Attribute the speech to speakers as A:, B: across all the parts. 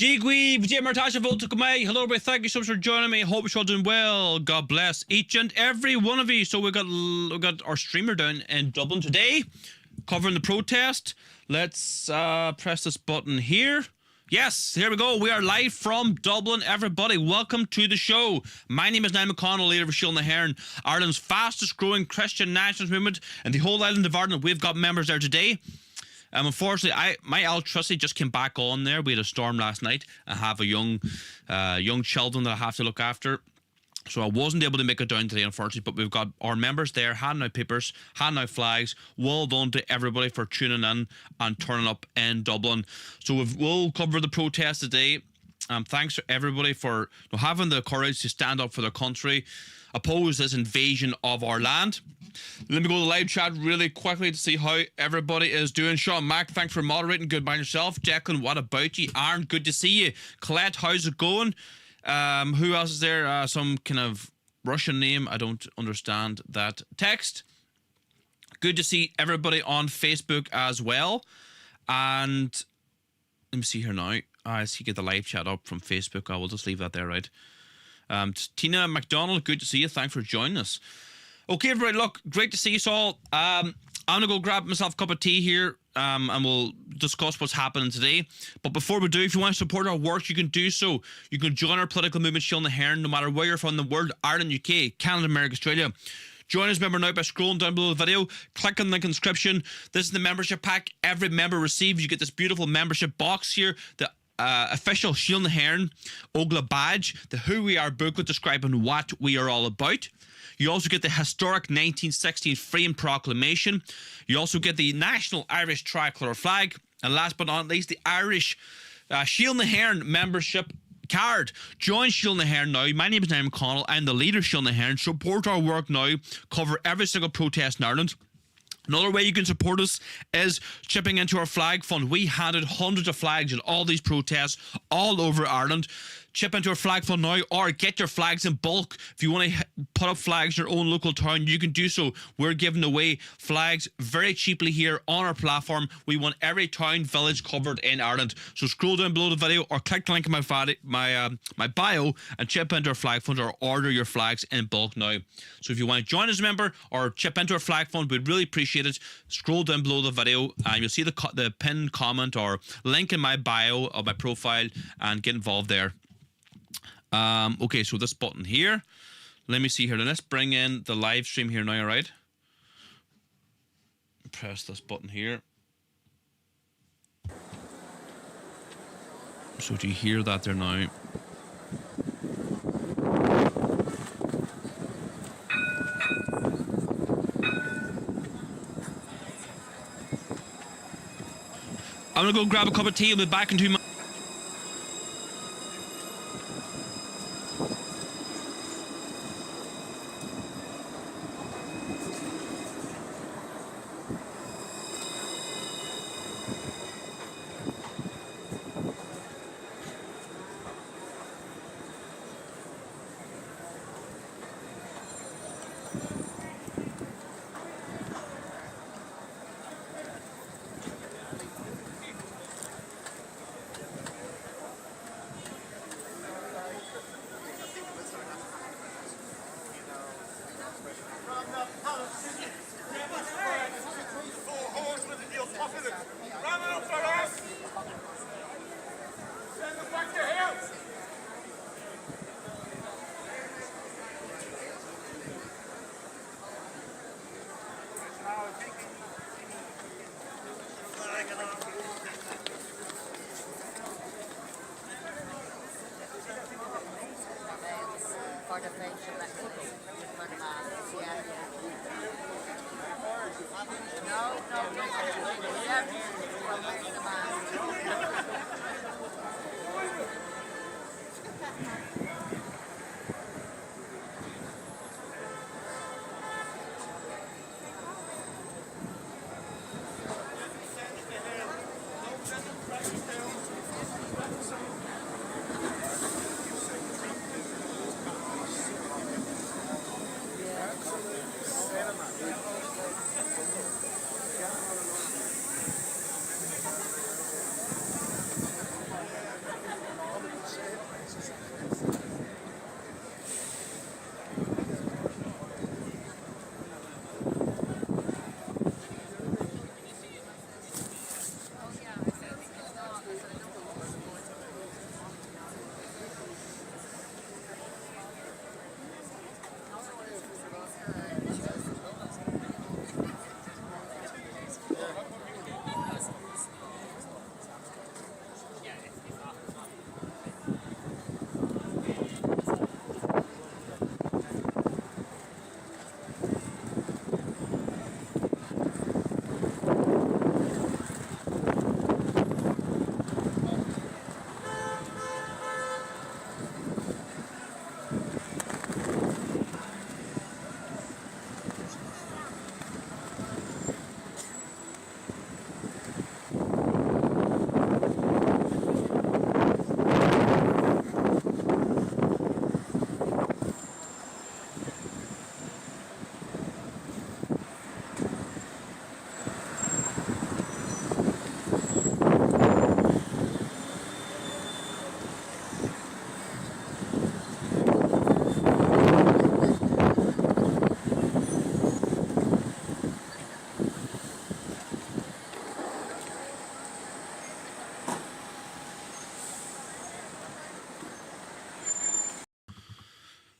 A: Jigweeb, J Martasha Voltakumai. Hello, everybody. Thank you so much for joining me. Hope you're all doing well. God bless each and every one of you. So we got our streamer down in Dublin today, covering the protest. Let's press this button here. Yes, here we go. We are live from Dublin, everybody. Welcome to the show. My name is Niall McConnell, leader of Shield na HÉireann, Ireland's fastest growing Christian nationalist movement in the whole island of Ireland. We've got members there today. Unfortunately, my electricity just came back on there. We had a storm last night. I have a young children that I have to look after. So I wasn't able to make it down today, unfortunately, but we've got our members there handing out papers, handing out flags. Well done to everybody for tuning in and turning up in Dublin. So we'll cover the protest today. Thanks to everybody for having the courage to stand up for their country, oppose this invasion of our land. Let me go to the live chat really quickly to see how everybody is doing. Sean Mack, thanks for moderating. Good by yourself. Declan, what about you? Aaron, good to see you. Colette, how's it going? Who else is there? Some kind of Russian name. I don't understand that text. Good to see everybody on Facebook as well. And let me see here now. I see get the live chat up from Facebook. I will just leave that there, right? Tina McDonald, good to see you. Thanks for joining us. Okay, everybody, look, great to see you all. I'm going to go grab myself a cup of tea here, and we'll discuss what's happening today. But before we do, if you want to support our work, you can do so. You can join our political movement, Shield na HÉireann, no matter where you're from the world, Ireland, UK, Canada, America, Australia. Join us, member, now by scrolling down below the video. Click on the link in the description. This is the membership pack every member receives. You get this beautiful membership box here, the official Shield na HÉireann Ogla badge, the Who We Are booklet describing what we are all about. You also get the historic 1916 Freedom Proclamation. You also get the National Irish Tricolour Flag. And last but not least, the Irish Shield na HÉireann membership card. Join Shield na HÉireann now. My name is Niall McConnell. I'm the leader of Shield na HÉireann. Support our work now. Cover every single protest in Ireland. Another way you can support us is chipping into our flag fund. We handed hundreds of flags in all these protests all over Ireland. Chip into our flag fund now, or get your flags in bulk. If you want to put up flags in your own local town, you can do so. We're giving away flags very cheaply here on our platform. We want every town, village covered in Ireland. So scroll down below the video or click the link in my bio and chip into our flag fund or order your flags in bulk now. So if you want to join as a member or chip into our flag fund, we'd really appreciate it. Scroll down below the video and you'll see the pinned comment or link in my bio of my profile and get involved there. Okay, so this button here, let me see here. Let's bring in the live stream here now, alright? Press this button here. So do you hear that there now? I'm gonna go grab a cup of tea. I'll be back in 2 minutes.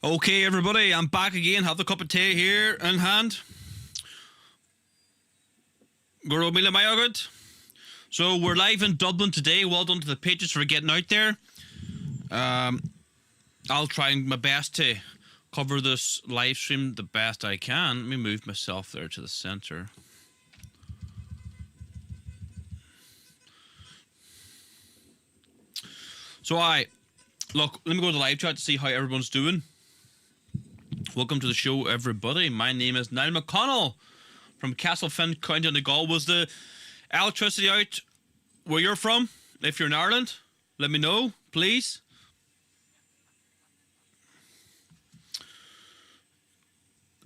A: Okay, everybody, I'm back again. Have the cup of tea here in hand. Goro Mila Mayogurt. So we're live in Dublin today. Well done to the Patriots for getting out there. I'll try my best to cover this live stream the best I can. Let me move myself there to the center. So look, let me go to the live chat to see how everyone's doing. Welcome to the show, everybody. My name is Niall McConnell from Castlefin, County Donegal. Was the electricity out where you're from? If you're in Ireland, let me know, please.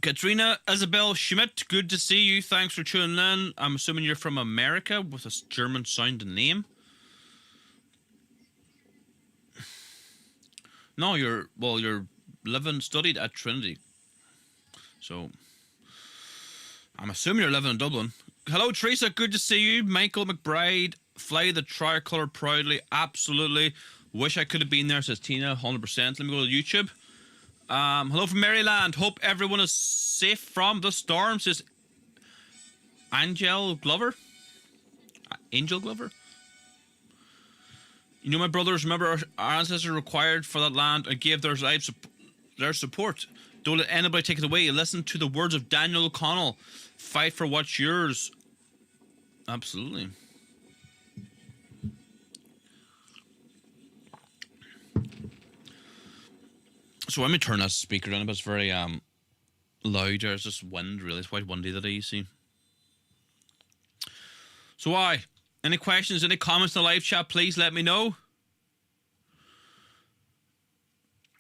A: Katrina Isabel Schmidt, good to see you. Thanks for tuning in. I'm assuming you're from America with a German sounding name. No, you're studied at Trinity. So, I'm assuming you're living in Dublin. Hello, Teresa. Good to see you. Michael McBride. Fly the tricolour proudly. Absolutely. Wish I could have been there, says Tina. 100%. Let me go to YouTube. Hello from Maryland. Hope everyone is safe from the storm, says Angel Glover. Angel Glover. You know, my brothers, remember our ancestors required for that land and gave their lives their support. Don't let anybody take it away. Listen to the words of Daniel O'Connell. Fight for what's yours. Absolutely. So let me turn that speaker down, but it's very loud. There's just wind, really. It's quite windy today, you see. So any questions, any comments in the live chat, please let me know.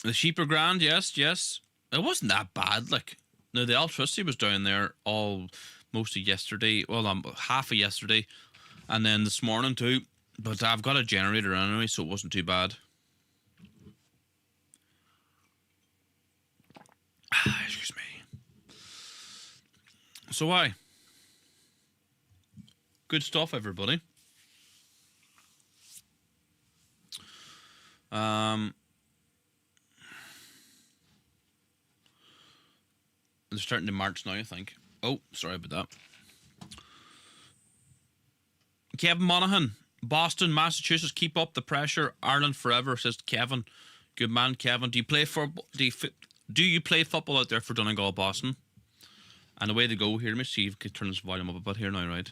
A: The sheep are grand, yes. It wasn't that bad, like. No, the electricity was down there most of yesterday. Well, half of yesterday. And then this morning too. But I've got a generator anyway, so it wasn't too bad. Excuse me. So good stuff, everybody. They're starting to march now, I think. Oh, sorry about that. Kevin Monaghan, Boston, Massachusetts. Keep up the pressure. Ireland forever, says Kevin. Good man, Kevin. Do you play football out there for Donegal, Boston? And away to go here. Let me see if I can turn this volume up a bit here now, right?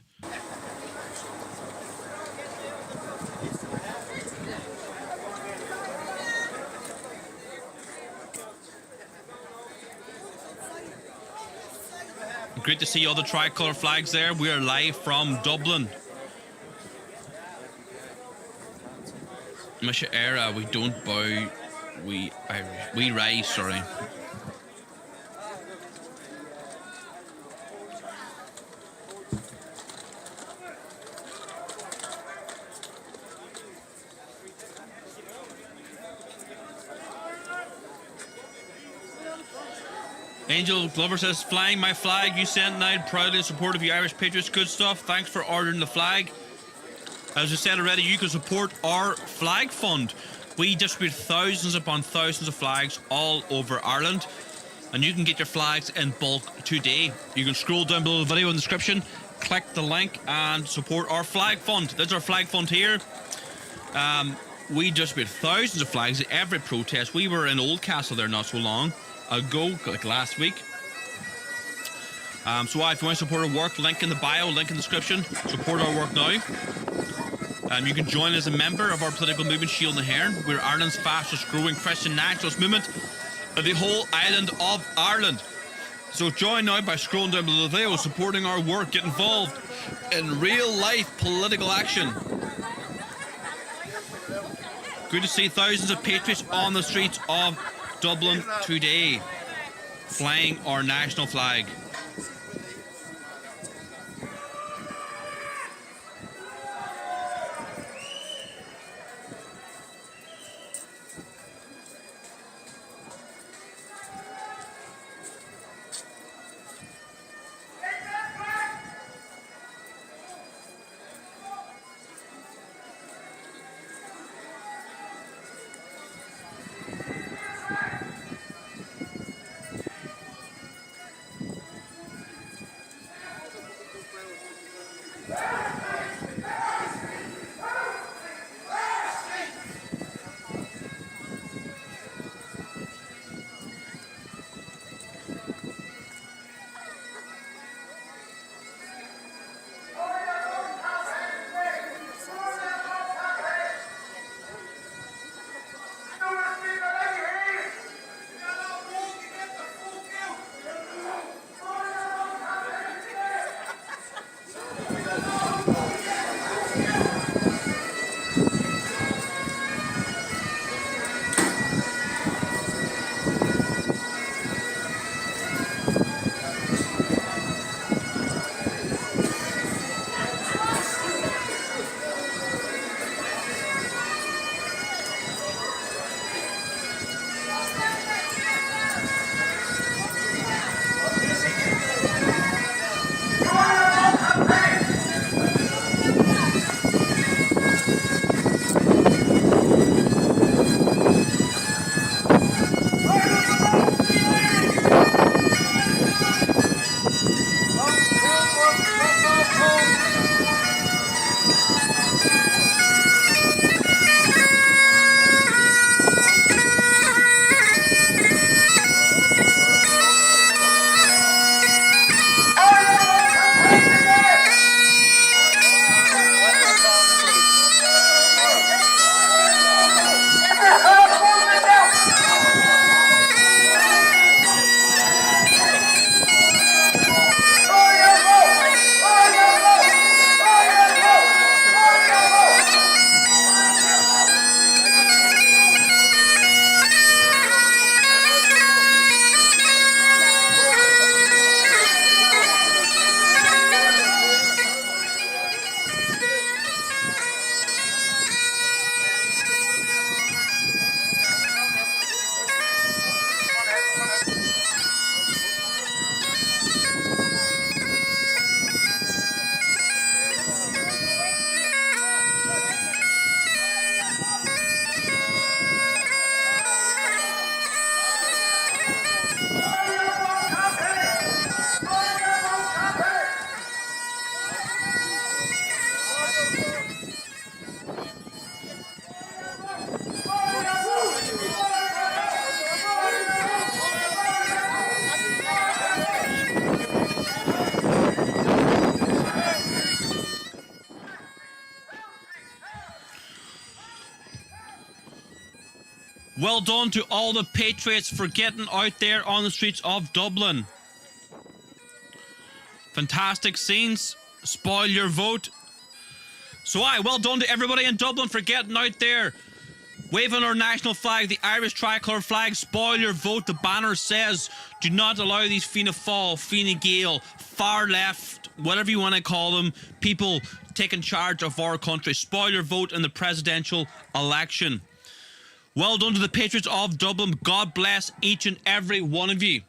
A: Great to see all the tricolour flags there. We are live from Dublin. Misha era, we don't bow, we rise, sorry. Angel Glover says, flying my flag you sent now, proudly in support of the Irish Patriots. Good stuff. Thanks for ordering the flag. As I said already, you can support our flag fund. We distribute thousands upon thousands of flags all over Ireland. And you can get your flags in bulk today. You can scroll down below the video in the description, click the link and support our flag fund. That's our flag fund here. We distribute thousands of flags at every protest. We were in Oldcastle there not so long ago, like last week. So if you want to support our work, link in the bio, link in the description. Support our work now. You can join as a member of our political movement, Shield and Hearn. We're Ireland's fastest growing Christian nationalist movement of the whole island of Ireland. So join now by scrolling down below the video, supporting our work. Get involved in real life political action. Good to see thousands of patriots on the streets of Dublin today, flying our national flag. Well done to all the Patriots for getting out there on the streets of Dublin. Fantastic scenes. Spoil your vote. So well done to everybody in Dublin for getting out there, waving our national flag, the Irish tricolour flag. Spoil your vote. The banner says, do not allow these Fianna Fáil, Fine Gael, far left, whatever you want to call them, people taking charge of our country. Spoil your vote in the presidential election. Well done to the Patriots of Dublin. God bless each and every one of you.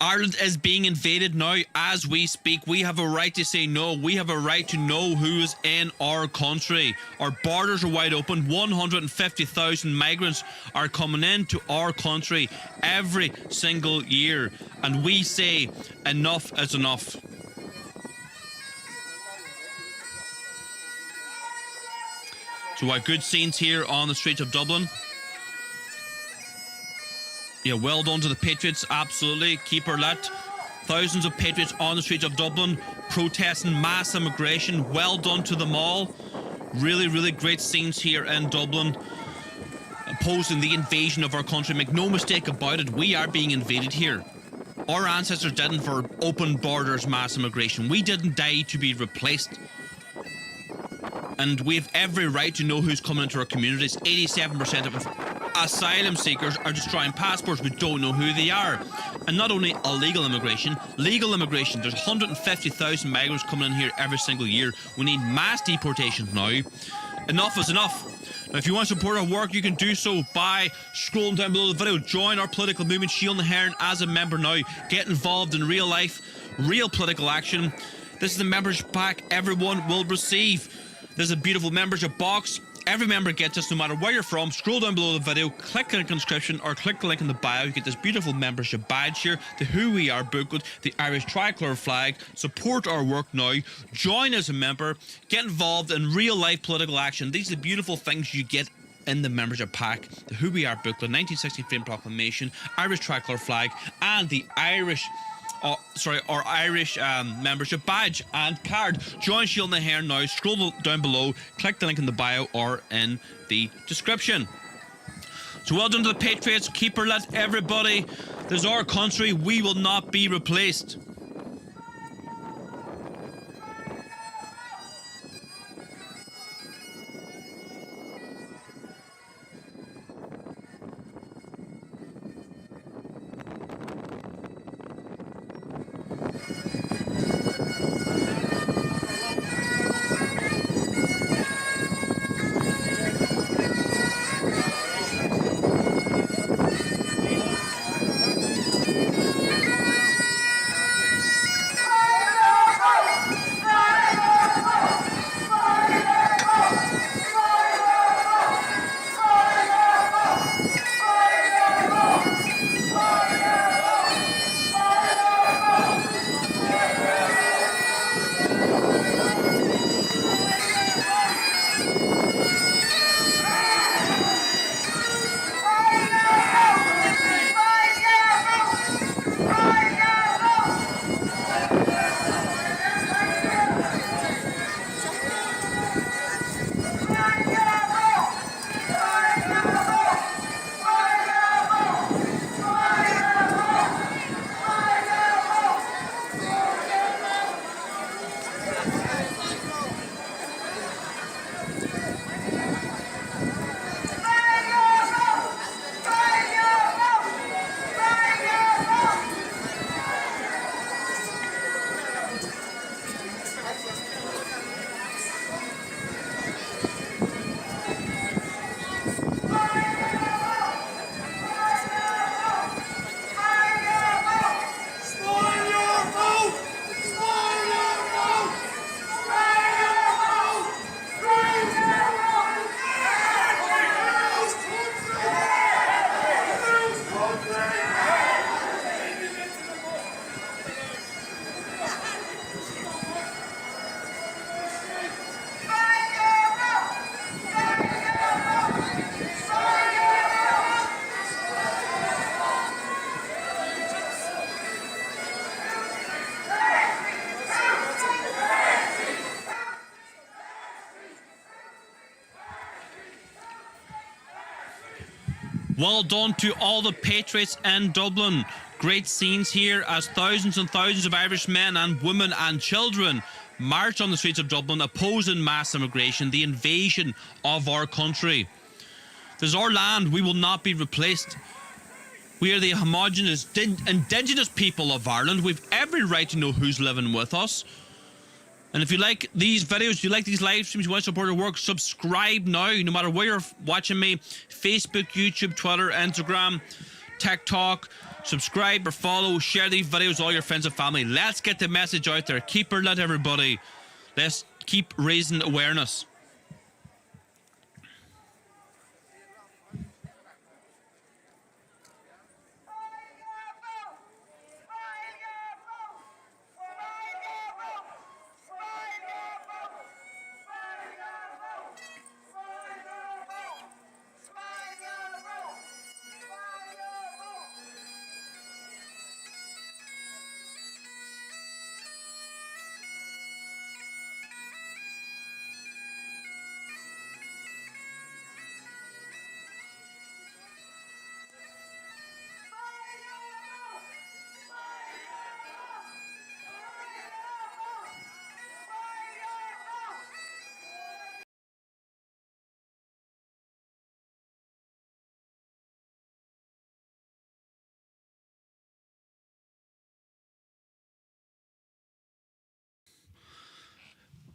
A: Ireland is being invaded now as we speak. We have a right to say no. We have a right to know who is in our country. Our borders are wide open. 150,000 migrants are coming into our country every single year. And we say enough is enough. So good scenes here on the streets of Dublin. Yeah, well done to the Patriots, absolutely. Keep her lit. Thousands of Patriots on the streets of Dublin protesting mass immigration. Well done to them all. Really, really great scenes here in Dublin, opposing the invasion of our country. Make no mistake about it, we are being invaded here. Our ancestors didn't for open borders, mass immigration. We didn't die to be replaced. And we have every right to know who's coming into our communities. 87% of asylum seekers are destroying passports. We don't know who they are. And not only illegal immigration, legal immigration. There's 150,000 migrants coming in here every single year. We need mass deportations now. Enough is enough. Now, if you want to support our work, you can do so by scrolling down below the video. Join our political movement, Shielding the Heron, as a member now. Get involved in real life, real political action. This is the membership pack everyone will receive. There's a beautiful membership box. Every member gets this no matter where you're from. Scroll down below the video, click the link in the description or click the link in the bio. You get this beautiful membership badge here, the Who We Are booklet, the Irish tricolour flag. Support our work now. Join as a member. Get involved in real life political action. These are the beautiful things you get in the membership pack. The Who We Are booklet, 1960 Freedom Proclamation, Irish tricolour flag, and the our Irish membership badge and card. Join Shield in the Hair now. Scroll down below, click the link in the bio or in the description. So well done to the Patriots. Keep her lit, everybody. This is our country. We will not be replaced. Well done to all the Patriots in Dublin. Great scenes here as thousands and thousands of Irish men and women and children marched on the streets of Dublin opposing mass immigration, the invasion of our country. This is our land. We will not be replaced. We are the homogenous, indigenous people of Ireland. We've every right to know who's living with us. And if you like these videos, you like these live streams, you want to support our work, subscribe now, no matter where you're watching me. Facebook, YouTube, Twitter, Instagram, TikTok. Subscribe or follow, share these videos with all your friends and family. Let's get the message out there. Keep her lit, everybody. Let's keep raising awareness.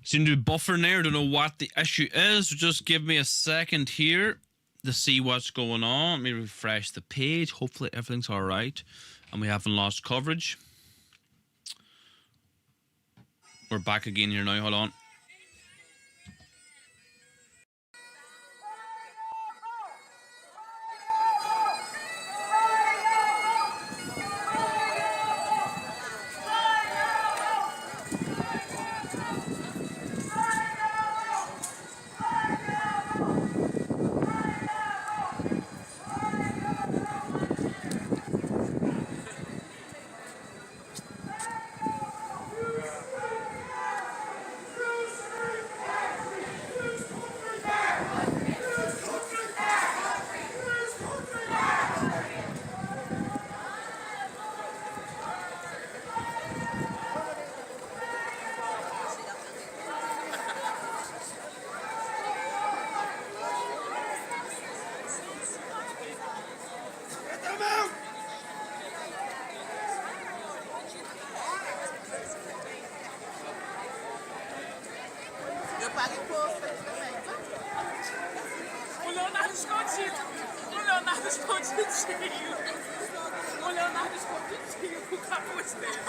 A: Seem to be buffering there. Don't know what the issue is. Just give me a second here to see what's going on. Let me refresh the page. Hopefully everything's all right and we haven't lost coverage. We're back again here now. Hold on.
B: O Leonardo escondido. O Leonardo escondidinho. O Leonardo escondidinho com o capuz dele.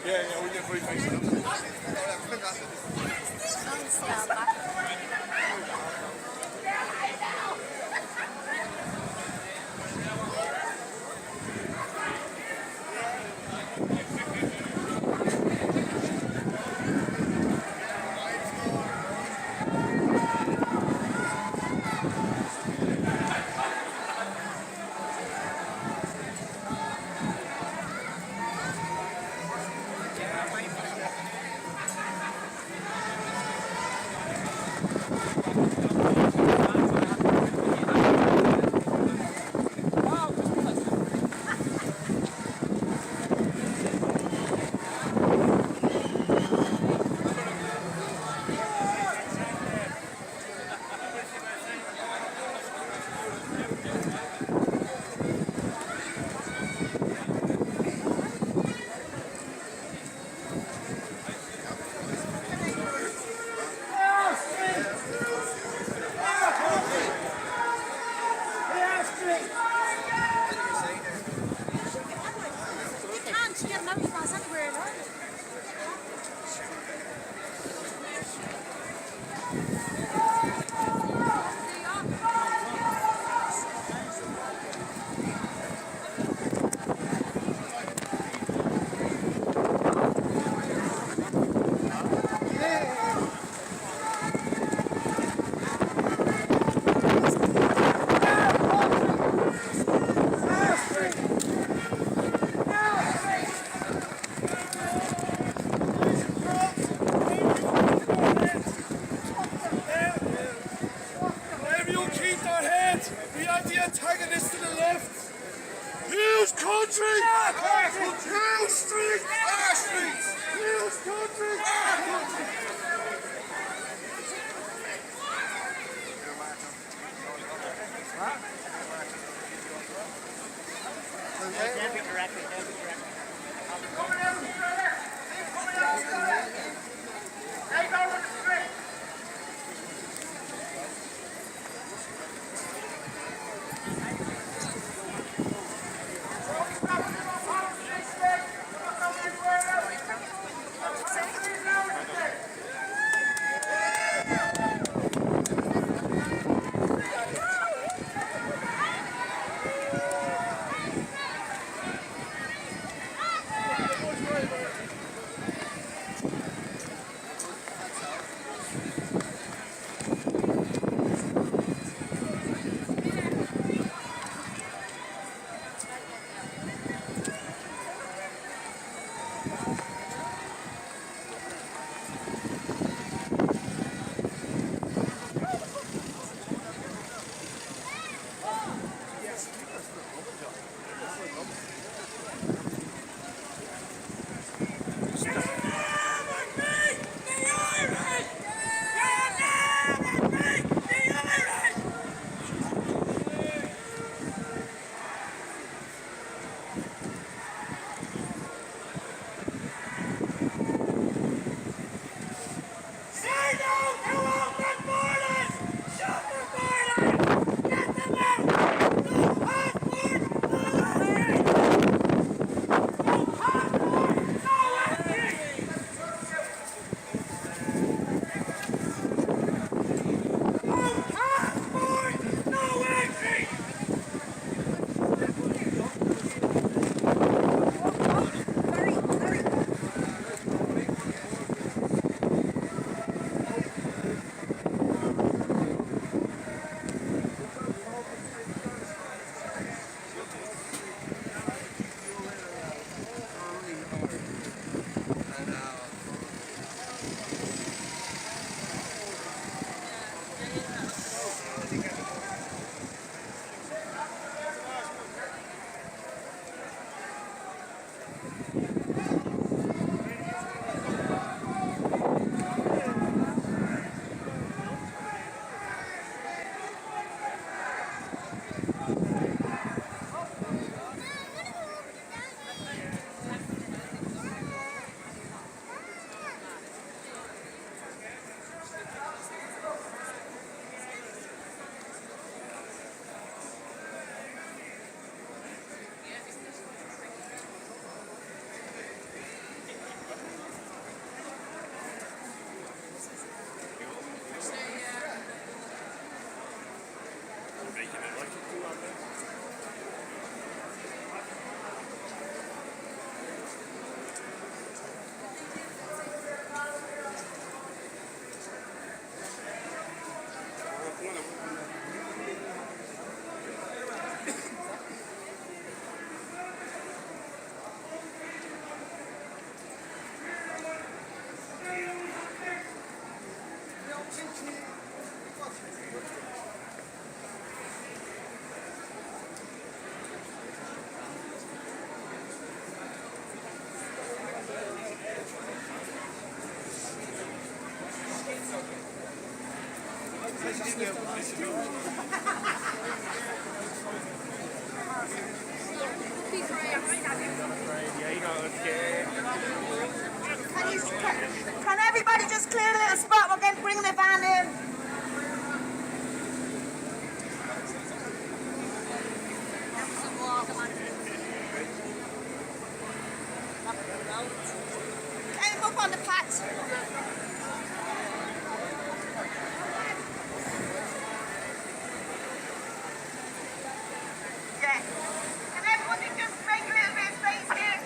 C: Yeah, we did pretty face it.
D: Can everybody just clear a little spot? We're going to bring the van in. Came up on the patch. Yeah. Can everybody just make a little bit of space here?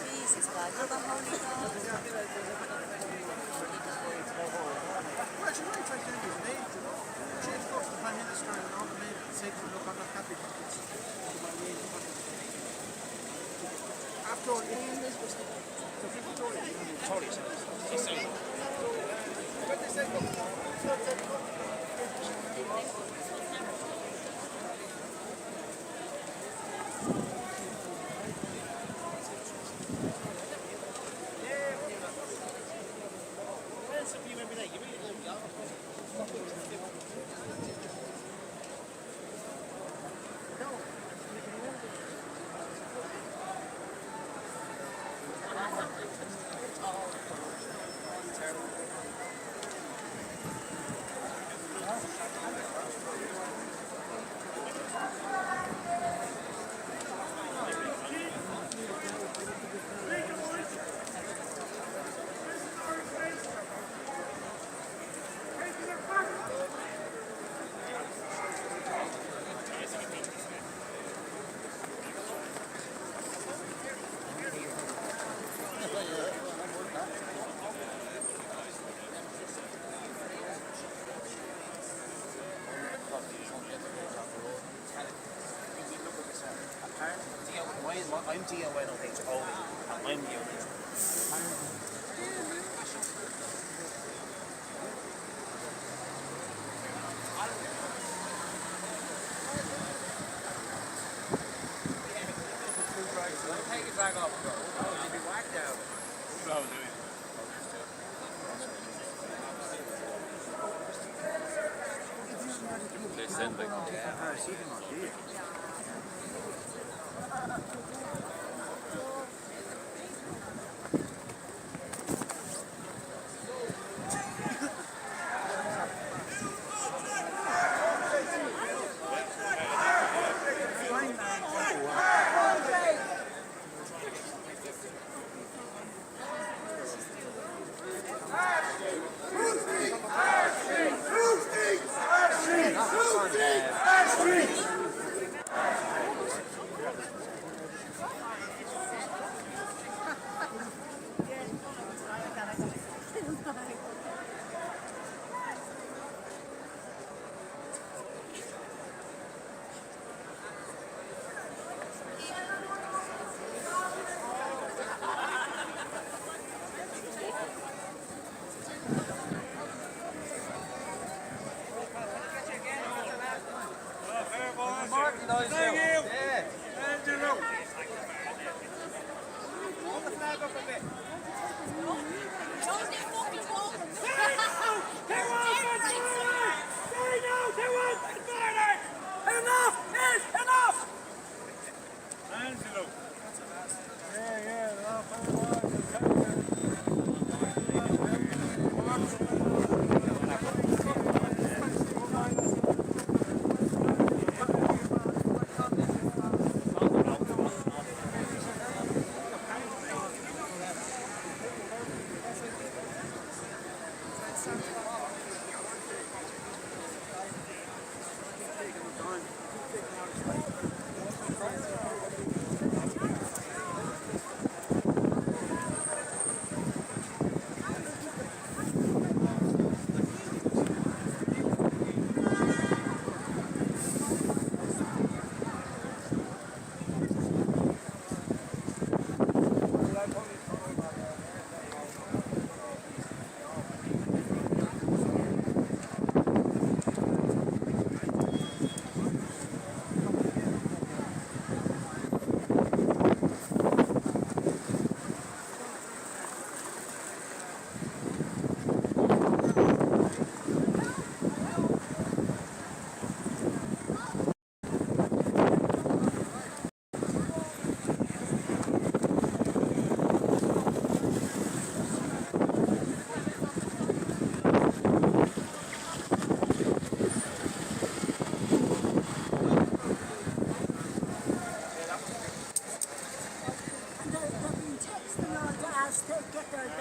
D: Jesus God, you're the holy God.
E: Well, she might try to do his name, you know. Change goes to the Prime Minister and all the men say to him, look, I'm not happy. After all,
F: I'm DONOH only, and I'm the only. Take your bag off, bro. Oh, you'll be whacked out. They send like,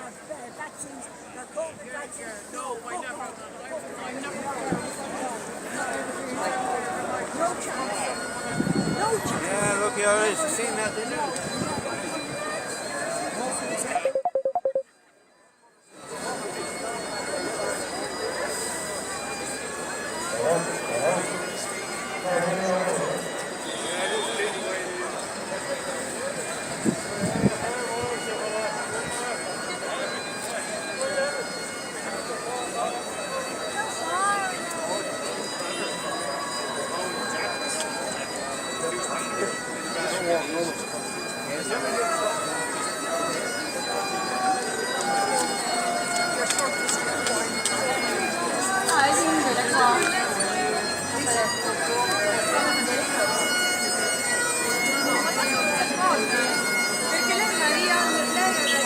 G: vaccines, the COVID vaccines.
B: No, I never.
G: No chance. No chance.
E: Yeah, look, you already seen that, didn't you?
B: Perché lei Maria, lei è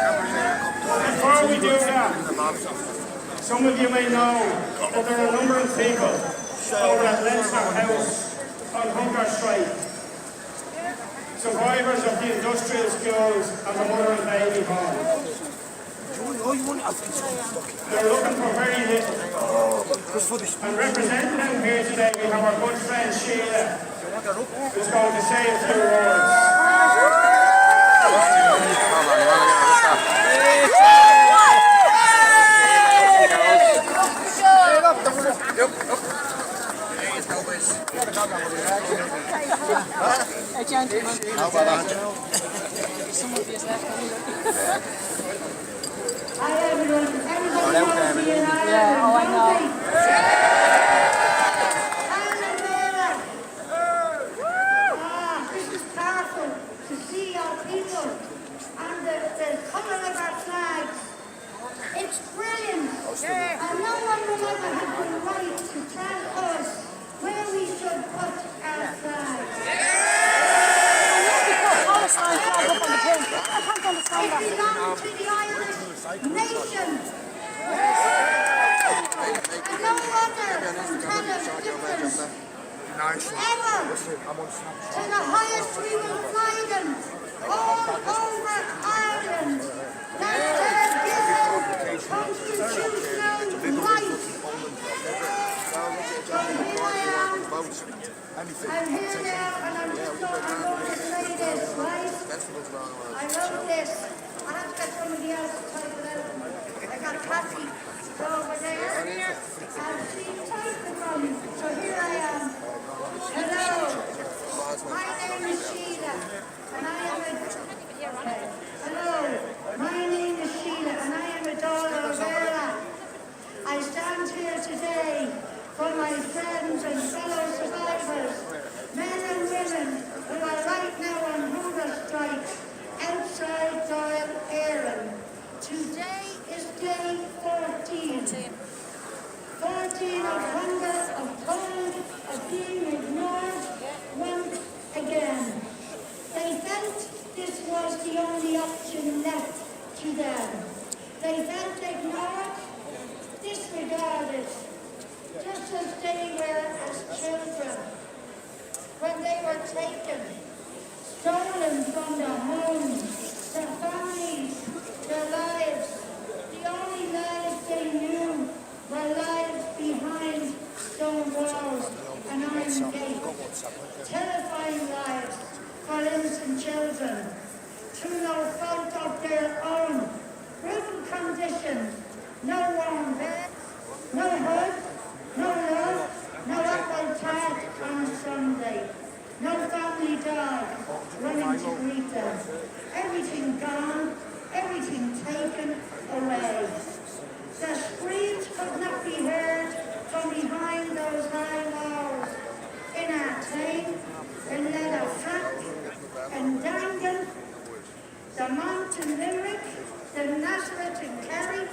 H: Before we do that, some of you may know that there are a number of people over at Leinster House on hunger strike. Survivors of the industrial schools and the mother and baby home. They're looking for very little. And representing them here today, we have our good friend Sheila, who's going to say a few words.
B: A gentleman. Some of you is left Yeah, oh I know.
D: This is powerful to see our people and the colour of our flags. It's brilliant. And no one will ever have the right to tell us where we should put our flags. It belongs to the Irish nation. And no other can tell us different. Ever. To the highest we will fly them, all over Ireland, that they're given constitutional rights. So here I am. I'm here now, and I'm going to say this, right? I wrote this. I have to get somebody else to type it out. I got Kathy over there, and she typed it from me. So here I am. Hello. My name is Sheila, and I am a... Hello. My name is Sheila, and I am a daughter of Vera. I stand here today for my friends and fellow survivors, men and women who are right now on hunger strike outside Doyle, Éireann. Today is day 14. 14 of hunger, of cold, of being ignored once again. They felt this was the only option left to them. They felt ignored, disregarded, just as they were as children, when they were taken, stolen from their homes, their families, their lives. The only lives they knew were lives behind stone walls and iron gates, terrifying lives for innocent children, through no fault of their own, brutal conditions, no warm bed, no hug, no love, no apple tart on a Sunday, no family dog running to greet them. Everything gone, everything taken away. Their screams could not be heard from behind those high walls. In our time, in Letterfrack, and Dangan, the Mount in Limerick, the Nazareth in Kerry,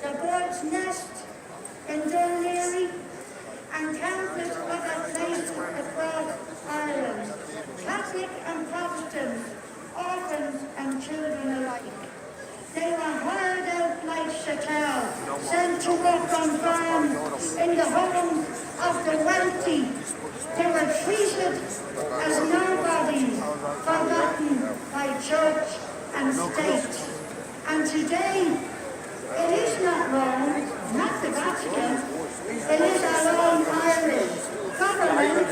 D: the Bird's Nest in Dunleary, and countless other places across Ireland. Catholic and Protestant, orphans and children alike. They were hurled out like chattel, sent to work on farms in the homes of the wealthy. They were treated as nobodies, forgotten by church and state. And today, it is not Rome, not the Vatican, it is our own Irish government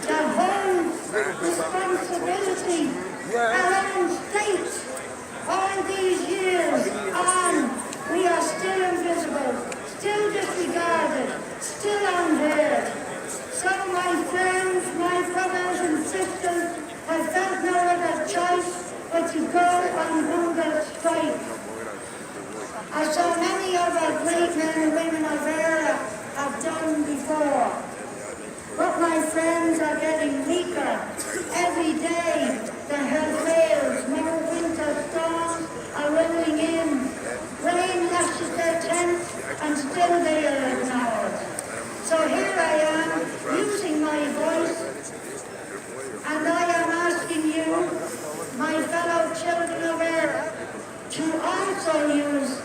D: that holds responsibility, our own state. All these years on, we are still invisible, still disregarded, still unheard. So my friends, my brothers and sisters have felt no other choice but to go on hunger strike. As so many other great men and women of Era have done before. But my friends are getting weaker every day. The health fails, more winter storms are rolling in. Rain lashes their tents and still they are ignored. So here I am, using my voice, and I am asking you, my fellow children of Era, to also use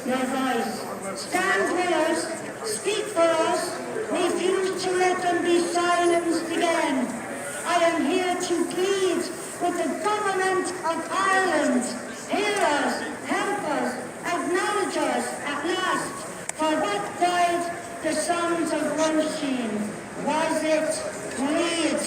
D: your voice. Stand with us, speak for us, refuse to let them be silenced again. I am here to plead with the government of Ireland. Hear us, help us, acknowledge us at last. For what died the sons of Roisin? Was it greed?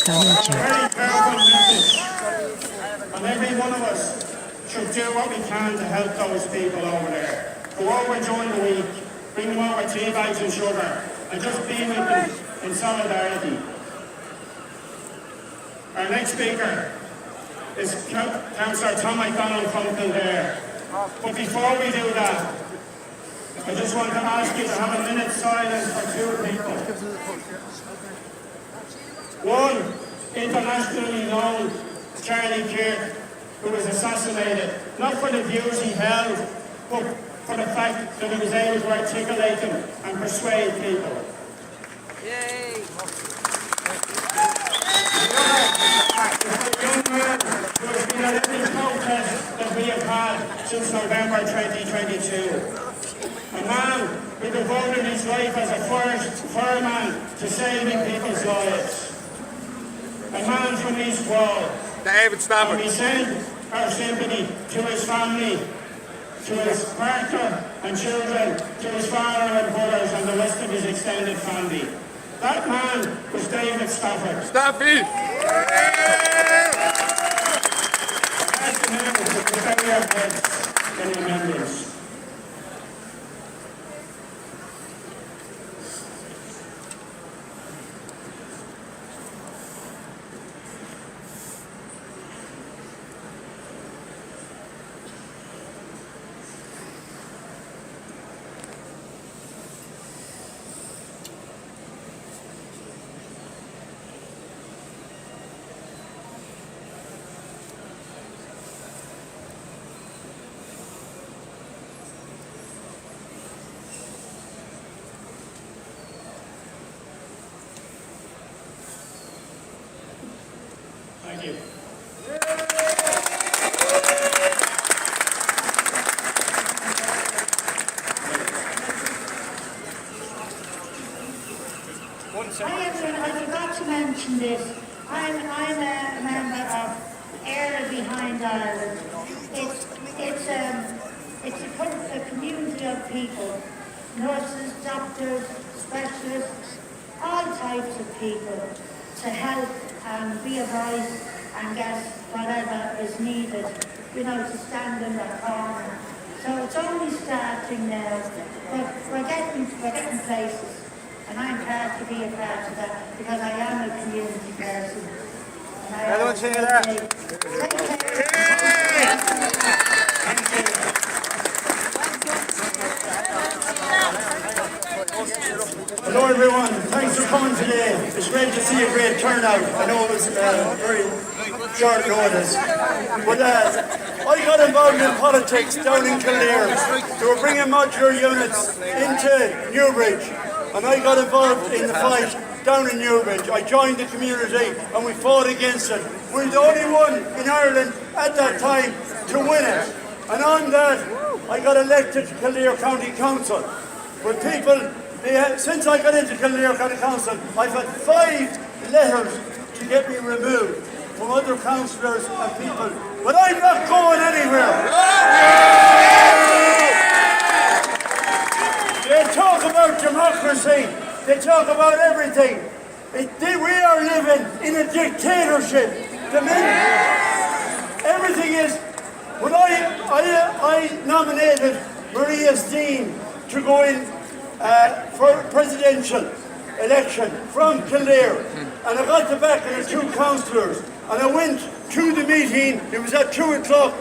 H: Very powerful message. And every one of us should do what we can to help those people over there. Go over during the week, bring them over tea bags and sugar, and just be with them in solidarity. Our next speaker is Councillor Tom McDonald from Kildare. But before we do that, I just want to ask you to have a minute's silence for two people. One, internationally known Charlie Kirk, who was assassinated, not for the views he held, but for the fact that he was able to articulate them and persuade people.
F: Yay!
H: young man who has been at every protest that we have had since November 2022. A man who devoted his life as a fireman to saving people's lives. A man from East Wall.
C: David Stafford.
H: And we send our sympathy to his family, to his partner and children, to his father and brothers and the rest of his extended family. That man was David Stafford.
C: Staffy!
H: Ask the members to bury our heads in remembrance. Thank you.
D: I forgot to mention this. I'm a member of Area Behind Ireland. It's a community of people, nurses, doctors, specialists, all types of people to help and be a voice and get whatever is needed, to stand in the corner. So it's only starting now, but we're getting places. And I'm proud to be a part of that because I am a community person. And I
E: Everyone sing it out.
H: Hello everyone, thanks for coming today. It's great to see a great turnout. I know it was very short notice. But I got involved in politics down in Kildare. They were bringing modular units into Newbridge. And I got involved in the fight down in Newbridge. I joined the community and we fought against it. We were the only one in Ireland at that time to win it. And on that, I got elected to Kildare County Council. But people, since I got into Kildare County Council, I've had 5 letters to get me removed from other councillors and people. But I'm not going anywhere. They talk about democracy. They talk about everything. We are living in a dictatorship. Everything is. When I nominated Maria Steen to go in for presidential election from Kildare, and I got the backing of 2 councillors, and I went to the meeting. It was at 2 o'clock.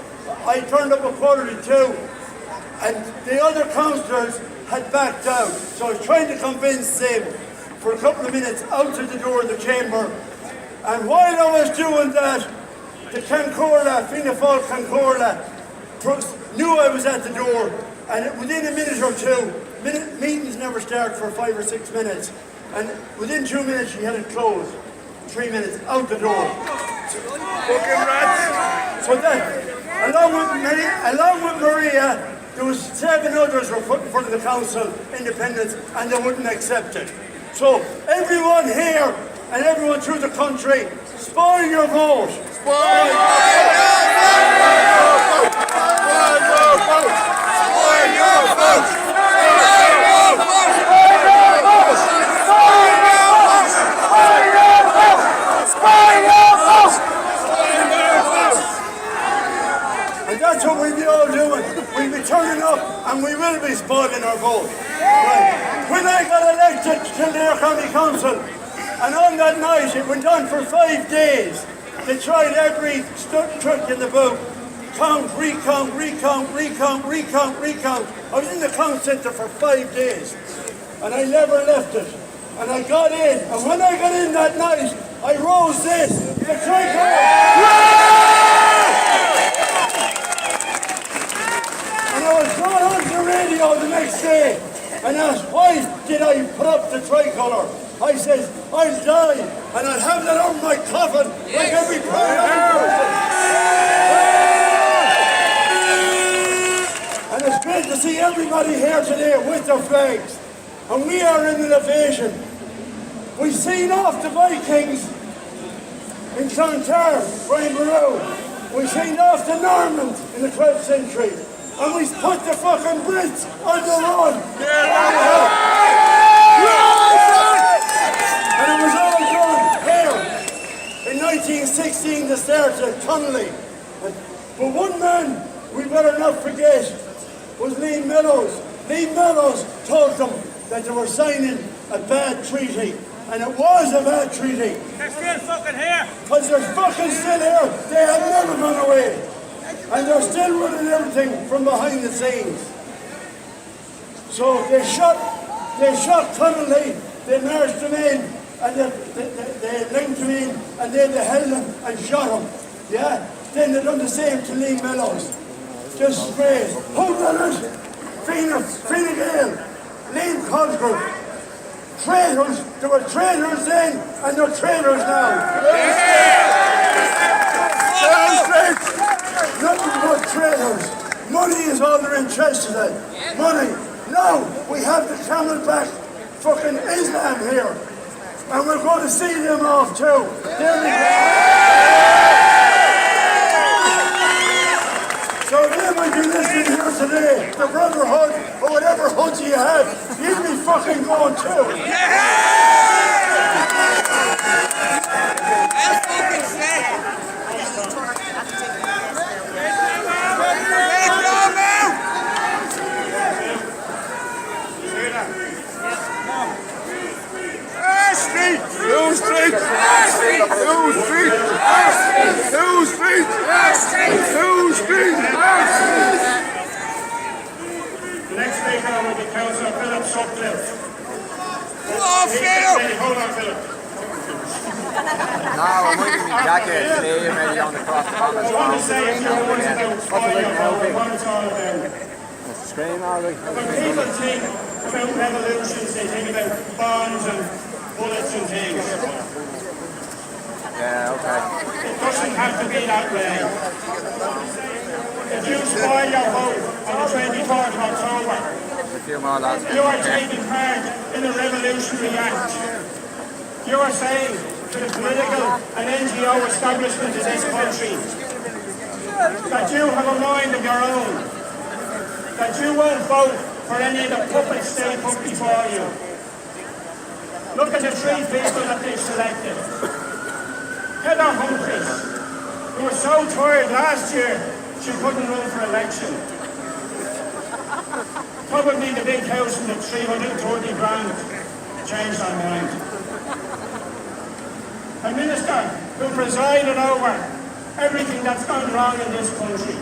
H: I turned up at 1:45, and the other councillors had backed out. So I was trying to convince them for a couple of minutes out of the door of the chamber. And while I was doing that, the Concorda, Fianna Fáil Concorda, knew I was at the door. And within a minute or two, meetings never start for 5 or 6 minutes. And within 2 minutes, she had it closed. 3 minutes, out the door. Fucking rats! So that, along with Maria, there was 7 others were put in front of the council, independents, and they wouldn't accept it. So everyone here and everyone through the country, spoil your vote. Spoil your vote. Spoil your vote. Spoil your vote. Spoil your vote. Spoil your vote. Spoil your vote. Spoil your vote. Spoil your vote. Spoil your vote. And that's what we'll be all doing. We'll be turning up and we will be spoiling our vote. Right. When I got elected to Kildare County Council, and on that night it went on for 5 days, they tried every trick in the book. Count, recount, recount, recount, recount, recount. I was in the count centre for 5 days and I never left it. And I got in, and when I got in that night, I rose this, the tricolour. And I was brought on the radio the next day and asked, why did I put up the tricolour?
E: I says, I'll die and I'll have that on my coffin like every person. And it's great to see everybody here today with their flags. And we are in an invasion. We've seen off the Vikings in Clontarf, Brian Maroon. We've seen off the Normans in the 12th century. And we've put the fucking Brits on the run. And it was all done here in 1916 to start at Connolly. But one man we better not forget was Lee Mellows. Lee Mellows told them that they were signing a bad treaty. And it was a bad treaty.
F: They're still fucking here.
E: Because they're fucking still here. They have never gone away. And they're still running everything from behind the scenes. So they shot Connolly, they marched him in, and they linked him in, and then they held him and shot him. Yeah? Then they done the same to Lee Mellows. Just great. Who done it? Fine Gael, Liam Cosgrove. Traitors, there were traitors then, and they're traitors now. Nothing but traitors. Money is all they're interested in. Money. Now we have the Camelback fucking Islam here. And we're going to see them off too. There we go. So they might be listening here today. The Brotherhood, or whatever hood you have, you'll be fucking going too.
H: The next speaker will be Councillor Philip Sutcliffe.
F: Oh, Phil!
H: Hold on, Philip.
I: No, I'm waiting for my jacket today, maybe on the cross the
H: I want to say a few words about fire and what it's all about.
I: screen already.
H: When people think about revolutions, they think about bombs and bullets and things.
I: Yeah, okay.
H: It doesn't have to be that way. If you spoil your vote on the 24th of October,
I: A few more lads.
H: you are taking part in a revolutionary act. You are saying to the political and NGO establishment of this country that you have a mind of your own, that you won't vote for any of the puppets they put before you. Look at the three people that they've selected. Heather Humphreys, who was so tired last year she couldn't run for election. Probably the big house in the 330 grand changed her mind. A minister who presided over everything that's gone wrong in this country.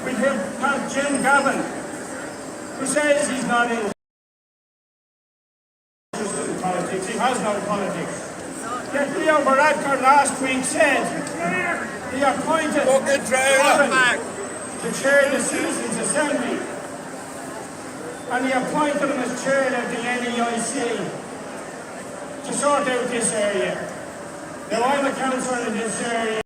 H: We have Jim Gavin, who says he's not interested in politics. He has no politics. Yet Leo Varadkar last week said he appointed Gavin to chair the Citizens' Assembly. And he appointed him as chair of the NEIC to sort out this area. Now I'm a councillor in this area.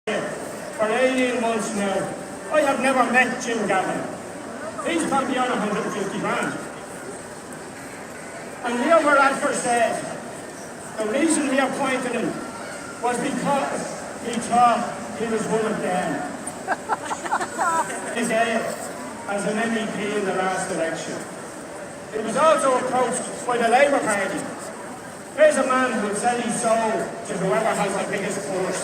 H: For 18 months now. I have never met Jim Gavin. He's probably on 150 grand. And Leo Varadkar said the reason he appointed him was because he thought he was one of them. His aide as an MEP in the last election. He was also approached by the Labour Party. Here's a man who would sell his soul to whoever has the biggest purse.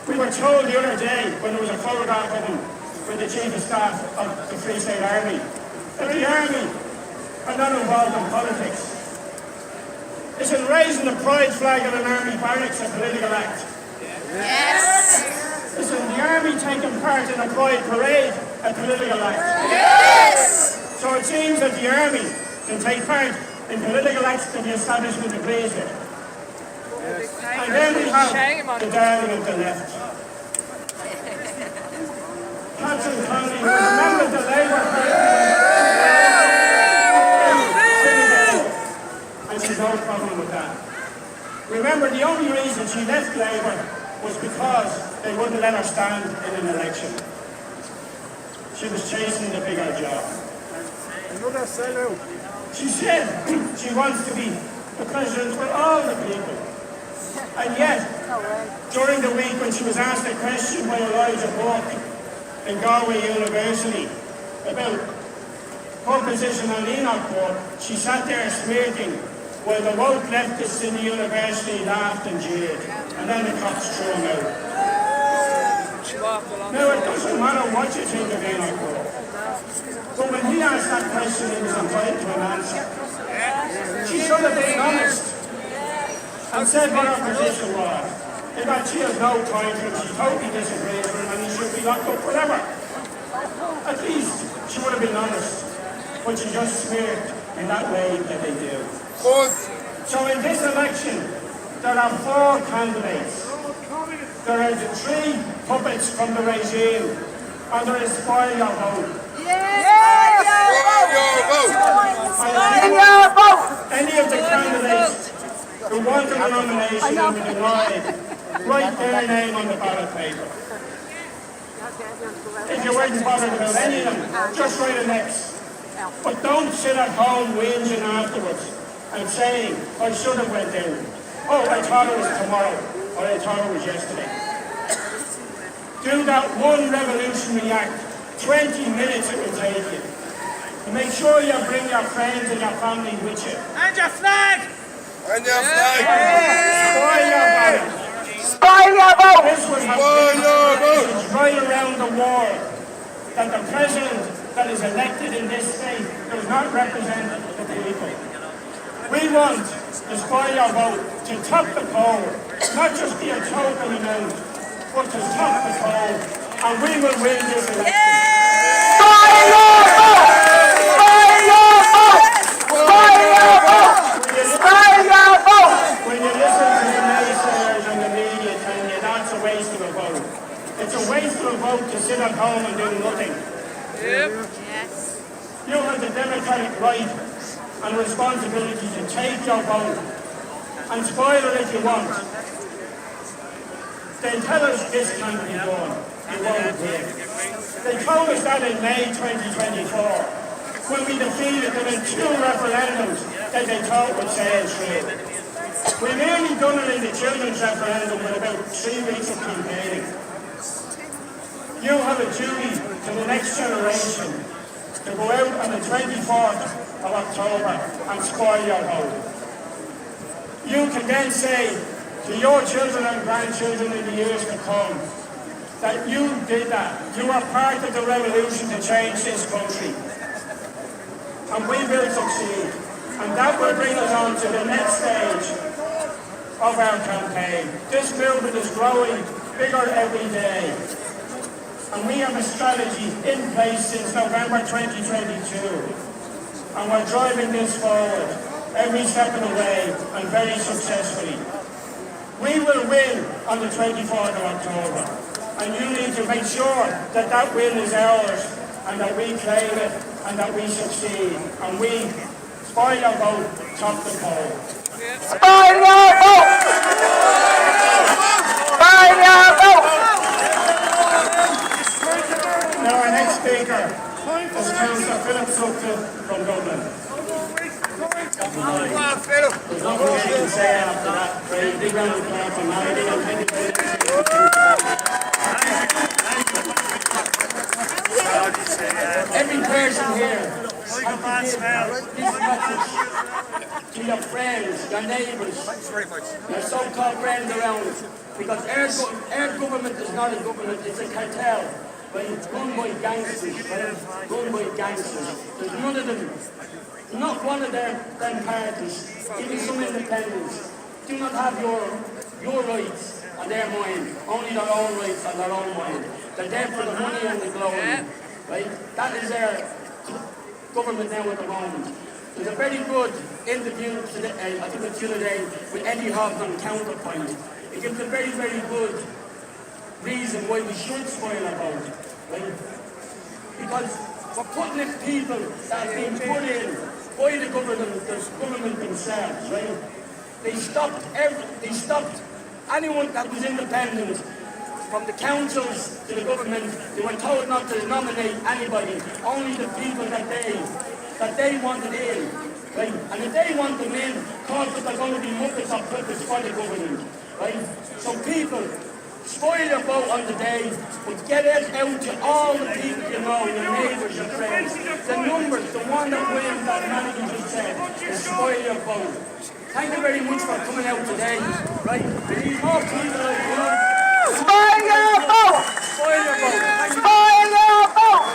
H: We were told the other day when there was a photograph of him with the Chief of Staff of the Free State Army that the Army are not involved in politics. Isn't raising the pride flag of an Army barracks a political act?
G: Yes!
H: Isn't the Army taking part in a pride parade a political act?
G: Yes!
H: So it seems that the Army can take part in political acts that the establishment agrees with. And then we have the darling of the left. Patriot, remember the Labour Party? And she's no problem with that. Remember, the only reason she left Labour was because they wouldn't let her stand in an election. She was chasing the bigger job.
C: Another sellout.
H: She said she wants to be the president for all the people. And yet, during the week when she was asked a question by Elijah Burke in Galway University about her position on Enoch Court, she sat there smirking while the woke leftists in the university laughed and jeered. And then the cops threw him out. Now, it doesn't matter what you think of Enoch Court. But when he asked that question, he was entitled to an answer. She should have been honest and said what her position was. In fact, she has no time for him. She totally disagrees with him and he should be locked up forever. At least she would have been honest. But she just smeared in that way that they do. So in this election, there are 4 candidates. There are the 3 puppets from the regime, and there is Spoil Your Vote. Any of the candidates who want a nomination will be denied, write their name on the ballot paper. If you weren't bothered about any of them, just write an X. But don't sit at home whinging afterwards and saying, I should have went in. Oh, I thought it was tomorrow, or I thought it was yesterday. Do that one revolutionary act, 20 minutes it will take you. And make sure you bring your friends and your family with you.
B: And your flag!
C: And your flag.
H: Spoil your ballot.
G: Spoil your vote!
H: This would have been right around the world that the president that is elected in this state does not represent the people. We want the Spoil Your Vote to top the poll, not just be a token amount, but to top the poll, and we will win this election.
G: Spoil your vote! Spoil your vote! Spoil your vote! Spoil your vote!
H: When you listen to the naysayers and the media telling you that's a waste of a vote, it's a waste of a vote to sit at home and do nothing. You have the democratic right and responsibility to take your vote and spoil it if you want. They tell us this can't be done. It won't win. They told us that in May 2024 when we defeated them in 2 referendums that they thought would sail through. We nearly done it in the children's referendum with about 3 weeks of campaigning. You have a duty to the next generation to go out on the 24th of October and spoil your vote. You can then say to your children and grandchildren in the years to come that you did that. You are part of the revolution to change this country. And we will succeed. And that will bring us on to the next stage of our campaign. This movement is growing bigger every day. And we have a strategy in place since November 2022. And we're driving this forward every step of the way and very successfully. We will win on the 24th of October. And you need to make sure that that win is ours and that we claim it and that we succeed. And we spoil your vote, top the poll.
G: Spoil your vote! Spoil your vote!
H: Now our next speaker is Councillor Philip Sutcliffe from Dublin. There's not much you can say after that. Very big round of applause for Marty and thank you. Every person here has to give this message to your friends, your neighbours, your so-called friends around us. Because our government is not a government, it's a cartel. But it's run by gangsters, run by gangsters. There's none of them, not one of their parties, even some independents, do not have your rights and their mind, only their own rights and their own mind. They're there for the money and the glory, right? That is their government now at the moment. There's a very good interview today, I think it's the other day, with Eddie Hobbs on Counterpoint. It gives a very, very good reason why we should spoil our vote, right? Because we're putting in people that have been put in by the government themselves, right? They stopped anyone that was independent, from the councils to the government. They were told not to nominate anybody, only the people that they wanted in, right? And if they want them in, cause they're going to be muppets or puppets for the government, right? So people, spoil your vote on the day, but get it out to all the people you know, your neighbours, your friends. The numbers, the one that wins, that manager just said, is spoil your vote. Thank you very much for coming out today, right? We need more people like you.
G: Spoil your vote!
H: Spoil your vote. Thank you.
G: Spoil your vote!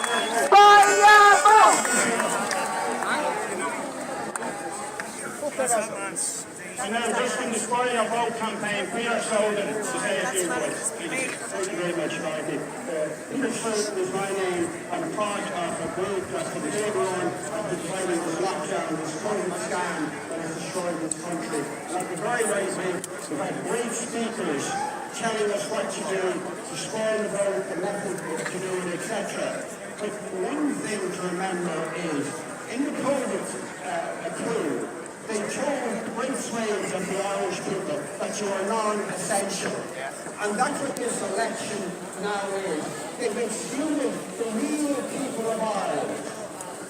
G: Spoil your vote!
H: And now, just from the Spoil Your Vote campaign, Peter Snowden to say a few words. Thank you very much, Dorothy. Peter Snowden is my name. I'm part of a group that's been day one of declaring this lockdown, this current scam that has destroyed this country. And at the very rising, we've had great speakers telling us what to do to spoil the vote, the method to do it, etc. But one thing to remember is, in the COVID coup, they told great swathes of the Irish people that you are non-essential. And that's what this election now is. They've excluded the real people of Ireland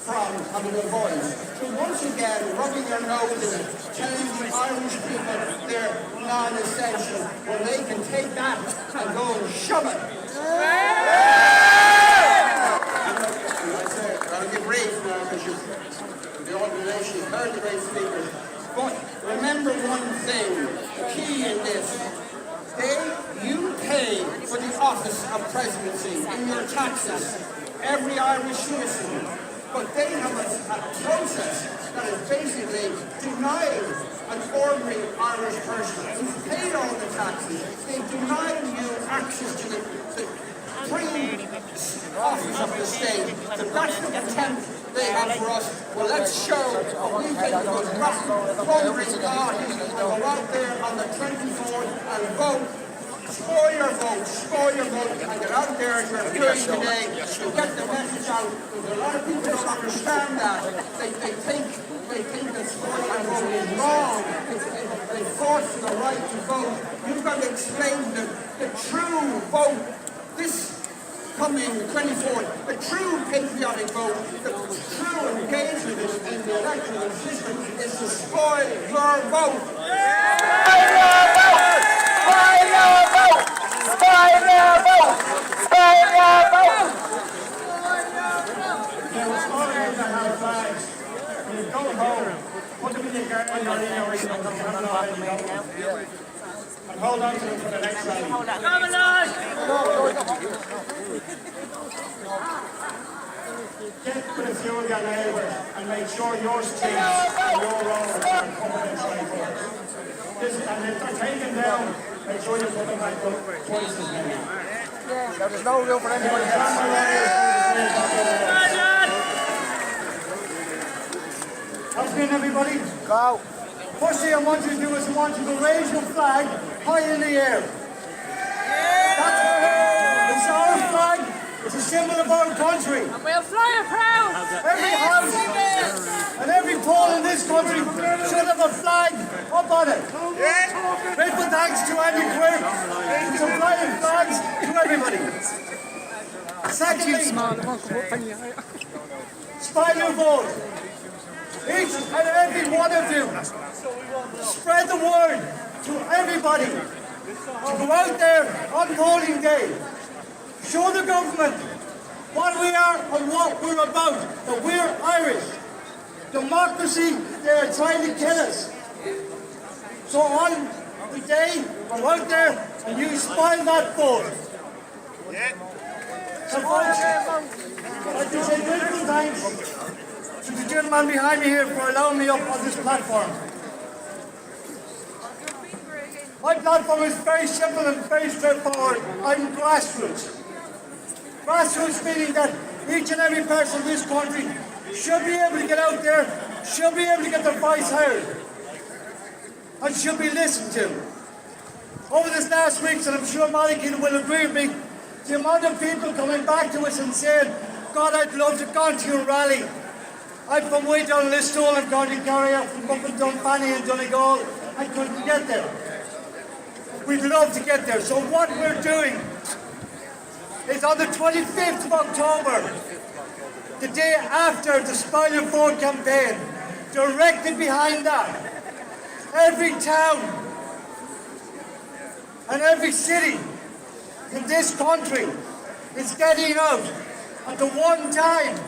H: from having a voice. So once again, rubbing their nose in it, telling the Irish people they're non-essential, well, they can take that and go and shove it. I'll be brief now because the organisation has heard the great speakers. But remember one thing, key in this. You pay for the office of presidency in your taxes, every Irish citizen. But they have a process that is basically denying an ordinary Irish person who's paid all the taxes. They've denied you access to the free office of the state. So that's the attempt they have for us. Well, let's show what we can do. Thundering God, go out there on the 24th and vote. Spoil your vote, and get out there as you're doing today to get the message out. Because a lot of people don't understand that. They think that spoil your vote is wrong. They force the right to vote. You've got to explain the true vote. This coming 24th, the true patriotic vote, the true engagement in the electoral system is to spoil your vote.
G: Spoil your vote! Spoil your vote! Spoil your vote! Spoil your vote!
H: There was all of you that have flags. When you go home, put them in your garden or in your ring, and hold on to them for the next rally.
B: Come along!
H: Get with a few of your neighbours and make sure your streets and your roads are covered in signboards. And if they're taken down, make sure you put them back up twice as many.
I: Now there's no room for anybody else.
E: How's it been, everybody?
I: Go.
E: First thing I want you to do is I want you to raise your flag high in the air. It's our flag. It's a symbol of our country.
B: And we'll fly proud!
E: Every house and every pole in this country should have a flag up on it. Grateful thanks to Andy Quirk for supplying flags to everybody. Secondly, spoil your vote. Each and every one of you, spread the word to everybody to go out there on polling day. Show the government what we are and what we're about, that we're Irish. Democracy, they are trying to kill us. So on the day, go out there and you spoil that vote. So folks, I'd like to say grateful thanks to the gentleman behind me here for allowing me up on this platform. My platform is very simple and very straightforward. I'm grassroots. Grassroots meaning that each and every person in this country should be able to get out there, should be able to get their voice heard and should be listened to. Over this last week, and I'm sure Monica will agree with me, the amount of people coming back to us and saying, God, I'd love to go to your rally. I'm from way down Listowel and County Carrier, from up and Dunfanny and Donegal. I couldn't get there. We'd love to get there. So what we're doing is on the 25th of October, the day after the Spoil Your Vote campaign, directly behind that, every town and every city in this country is getting out at the one time,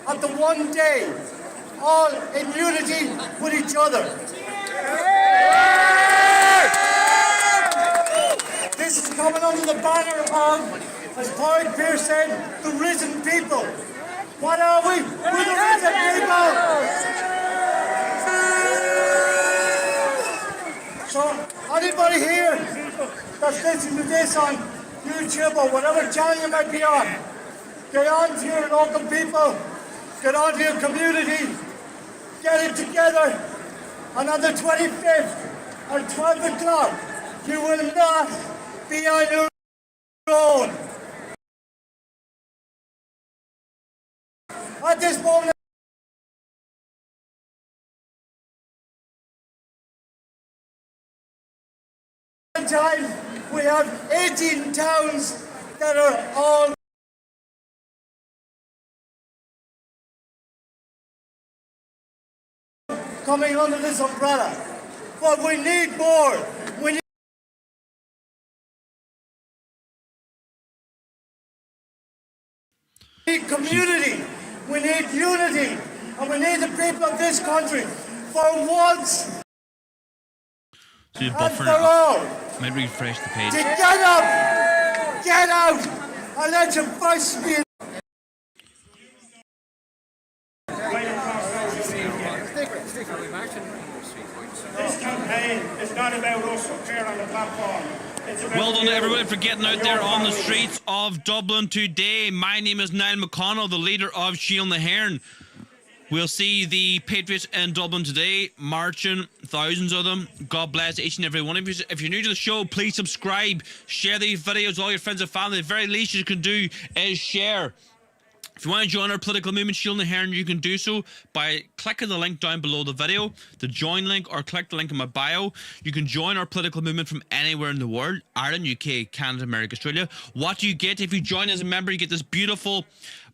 E: at the one day, all in unity with each other. This is coming under the banner of, as Patriot Pierce said, the risen people. What are we? We're the risen people! So, anybody here that's listening to this on YouTube or whatever channel you might be on, get on to your local people, get on to your community, get it together, and on the 25th at 12 o'clock, you will not be on your own. At this moment in time, we have 18 towns that are all coming under this umbrella. But we need more. We need community. We need unity. And we need the people of this country for once
A: So you're
E: and for
A: buffering it.
E: all
A: Might refresh the page.
E: to get up, get out, and let your voice be.
H: This campaign is not about us up here on the platform. It's about
A: Well done to
H: you
A: everybody for getting out
H: and
A: there
H: your
A: on the
H: families.
A: streets of Dublin today. My name is Niall McConnell, the leader of Shield na HÉireann. We'll see the Patriots in Dublin today, marching, thousands of them. God bless each and every one of you. If you're new to the show, please subscribe, share these videos with all your friends and family. The very least you can do is share. If you want to join our political movement, Shield na HÉireann, you can do so by clicking the link down below the video, the join link, or click the link in my bio. You can join our political movement from anywhere in the world, Ireland, UK, Canada, America, Australia. What do you get if you join as a member? You get this beautiful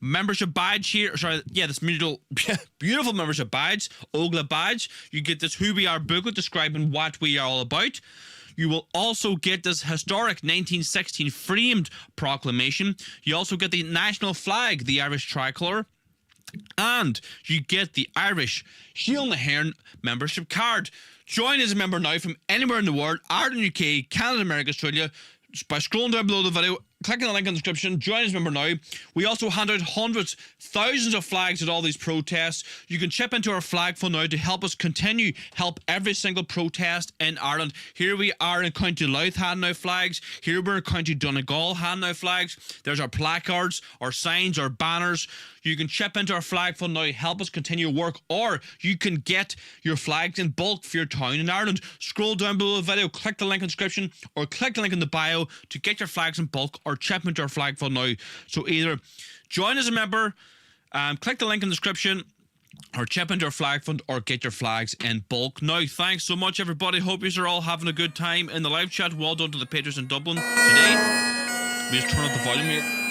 A: membership badge here. Sorry, yeah, this beautiful membership badge, Ogla badge. You get this Who We Are booklet describing what we are all about. You will also get this historic 1916 framed proclamation. You also get the national flag, the Irish tricolour. And you get the Irish Shield na HÉireann membership card. Join as a member now from anywhere in the world, Ireland, UK, Canada, America, Australia, by scrolling down below the video, clicking the link in the description. Join as a member now. We also hand out hundreds, thousands of flags at all these protests. You can chip into our flag fund now to help us continue help every single protest in Ireland. Here we are in County Louth handing out flags. Here we're in County Donegal handing out flags. There's our placards, our signs, our banners. You can chip into our flag fund now, help us continue work, or you can get your flags in bulk for your town in Ireland. Scroll down below the video, click the link in the description, or click the link in the bio to get your flags in bulk, or chip into our flag fund now. So either join as a member, click the link in the description, or chip into our flag fund, or get your flags in bulk. Now, thanks so much, everybody. Hope you're all having a good time in the live chat. Well done to the Patriots in Dublin today. We just turn up the volume here.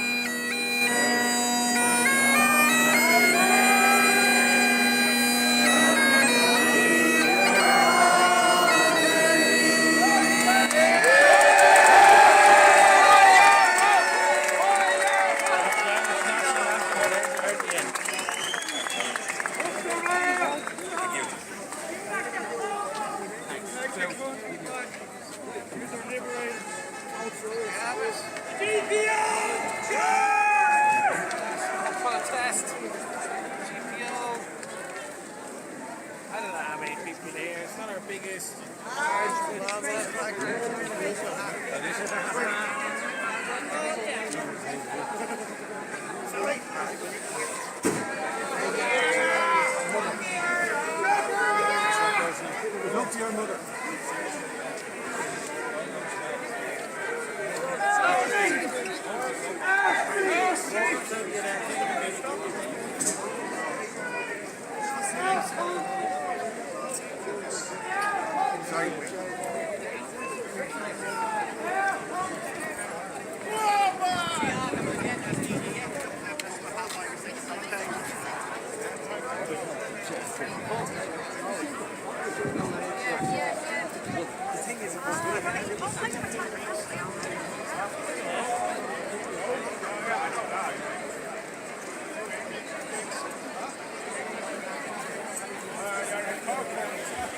C: your mother.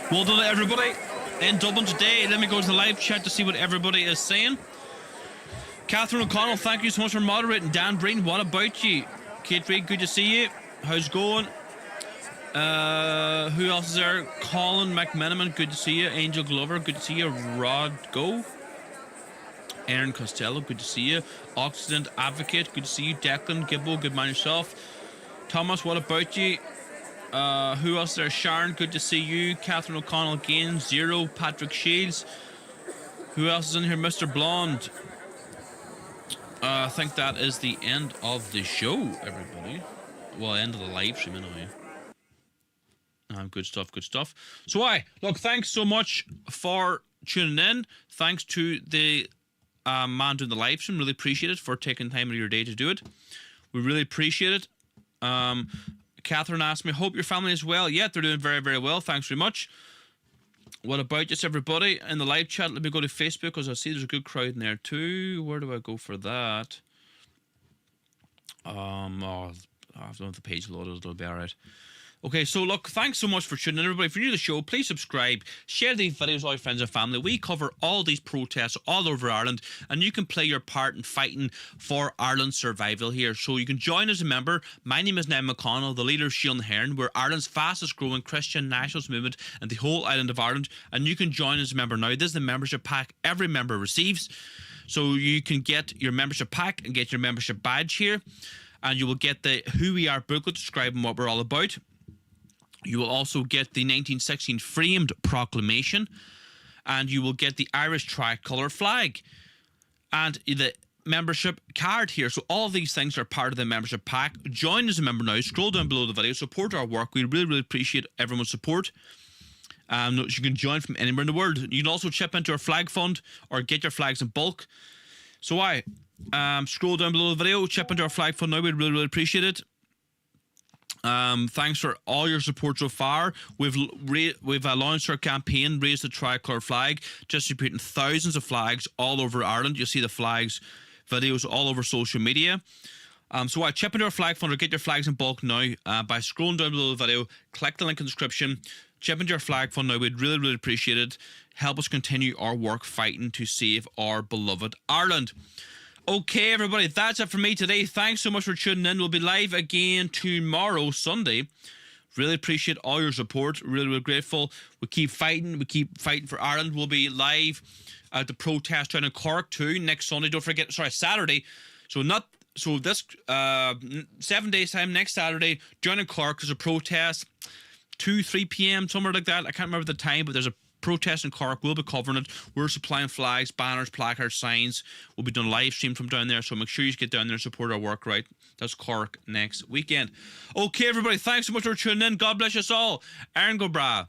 A: Well done, everybody. In Dublin today, let me go to the live chat to see what everybody is saying. Catherine O'Connell, thank you so much for moderating. Dan Breen, what about you? Kate Reid, good to see you. How's it going? Who else is there? Colin McMenamin, good to see you. Angel Glover, good to see you. Rod Go. Aaron Costello, good to see you. Occident Advocate, good to see you. Declan Gibbo, good man yourself. Thomas, what about you? Who else there? Sharon, good to see you. Catherine O'Connell again. Zero. Patrick Shields. Who else is in here? Mr. Blonde. I think that is the end of the show, everybody. Well, end of the live stream anyway. Good stuff, good stuff. So look, thanks so much for tuning in. Thanks to the man doing the live stream. Really appreciate it for taking time out of your day to do it. We really appreciate it. Catherine asked me, hope your family is well. Yeah, they're doing very, very well. Thanks very much. What about just everybody in the live chat? Let me go to Facebook because I see there's a good crowd in there too. Where do I go for that? I don't know if the page loaded. It'll be all right. Okay, so look, thanks so much for tuning in, everybody. If you're new to the show, please subscribe, share these videos with all your friends and family. We cover all these protests all over Ireland, and you can play your part in fighting for Ireland's survival here. So you can join as a member. My name is Ned McConnell, the leader of Shield Hearn. We're Ireland's fastest growing Christian nationalist movement in the whole island of Ireland, and you can join as a member now. This is the membership pack every member receives. So you can get your membership pack and get your membership badge here, and you will get the Who We Are booklet describing what we're all about. You will also get the 1916 framed proclamation, and you will get the Irish tricolour flag and the membership card here. So all these things are part of the membership pack. Join as a member now. Scroll down below the video. Support our work. We really, really appreciate everyone's support. You can join from anywhere in the world. You can also chip into our flag fund or get your flags in bulk. So scroll down below the video. Chip into our flag fund now. We'd really, really appreciate it. Thanks for all your support so far. We've launched our campaign, Raise the Tricolour Flag, distributing thousands of flags all over Ireland. You'll see the flags videos all over social media. So chip into our flag fund or get your flags in bulk now by scrolling down below the video. Click the link in the description. Chip into our flag fund now. We'd really, really appreciate it. Help us continue our work fighting to save our beloved Ireland. Okay, everybody, that's it for me today. Thanks so much for tuning in. We'll be live again tomorrow, Sunday. Really appreciate all your support. Really, really grateful. We keep fighting. We keep fighting for Ireland. We'll be live at the protest down in Cork too next Sunday. Don't forget, Saturday. So this 7 days time, next Saturday, down in Cork, there's a protest, 2-3 p.m. somewhere like that. I can't remember the time, but there's a protest in Cork. We'll be covering it. We're supplying flags, banners, placards, signs. We'll be doing live stream from down there, so make sure you get down there and support our work, right? That's Cork next weekend. Okay, everybody, thanks so much for tuning in. God bless us all. Aaron go bra.